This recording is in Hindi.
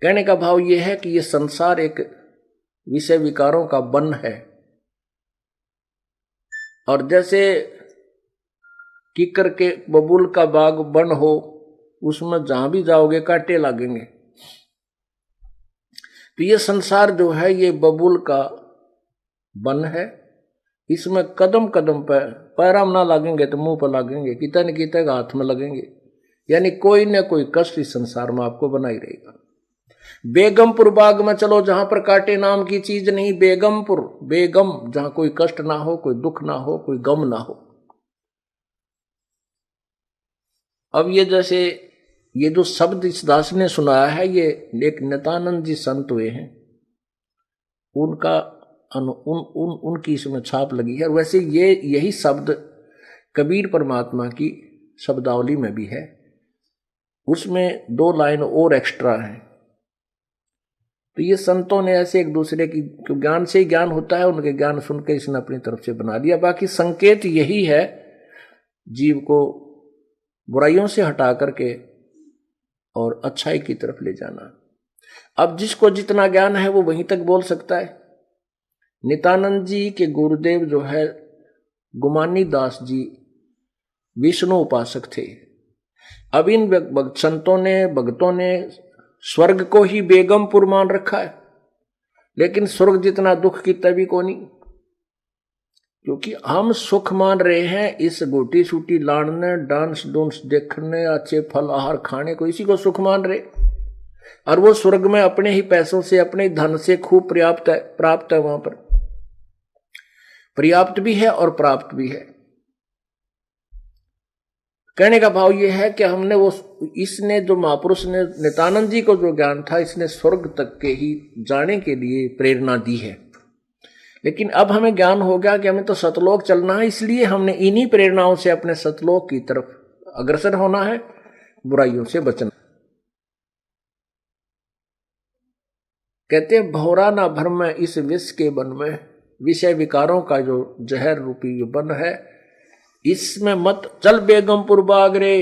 कहने का भाव यह है कि यह संसार एक विषय विकारों का वन है, और जैसे कीकर के बबूल का बाग वन हो, उसमें जहां भी जाओगे कांटे लगेंगे। तो ये संसार जो है ये बबूल का वन है, इसमें कदम कदम पर पैराम ना लगेंगे तो मुंह पर लगेंगे, कितने न कितने हाथ में लगेंगे, यानी कोई न कोई कष्ट इस संसार में आपको बना ही रहेगा। बेगमपुर बाग में चलो, जहां पर कांटे नाम की चीज नहीं, बेगमपुर, बेगम, जहां कोई कष्ट ना हो, कोई दुख ना हो, कोई गम ना हो। अब ये जैसे ये जो शब्द इस दास ने सुनाया है, ये एक नित्यानंद जी संत हुए हैं, उनका उनकी इसमें छाप लगी है। और वैसे ये यही शब्द कबीर परमात्मा की शब्दावली में भी है, उसमें 2 लाइन और एक्स्ट्रा है। तो ये संतों ने ऐसे एक दूसरे की ज्ञान से ही ज्ञान होता है, उनके ज्ञान सुन के इसने अपनी तरफ से बना दिया। बाकी संकेत यही है, जीव को बुराइयों से हटा करके और अच्छाई की तरफ ले जाना। अब जिसको जितना ज्ञान है वो वहीं तक बोल सकता है। नित्यानंद जी के गुरुदेव जो है गुमानी दास जी विष्णु उपासक थे। अब इन संतों ने, भक्तों ने स्वर्ग को ही बेगमपुर मान रखा है, लेकिन स्वर्ग जितना दुख की तभी को नहीं, क्योंकि हम सुख मान रहे हैं इस गोटी सूटी लाड़ने, डांस डूंस देखने, अच्छे फल आहार खाने को, इसी को सुख मान रहे। और वो स्वर्ग में अपने ही पैसों से, अपने धन से खूब प्राप्त है, वहां पर पर्याप्त भी है और प्राप्त भी है। कहने का भाव यह है कि हमने वो, इसने जो महापुरुष ने नित्यानंद जी को जो ज्ञान था, इसने स्वर्ग तक के ही जाने के लिए प्रेरणा दी है। लेकिन अब हमें ज्ञान हो गया कि हमें तो सतलोक चलना है, इसलिए हमने इन्हीं प्रेरणाओं से अपने सतलोक की तरफ अग्रसर होना है, बुराइयों से बचना। कहते भौरा ना भ्रम में इस विष के वन में, विषय विकारों का जो जहर रूपी जो वन है, इसमें मत चल बेगमपुर बाग रे।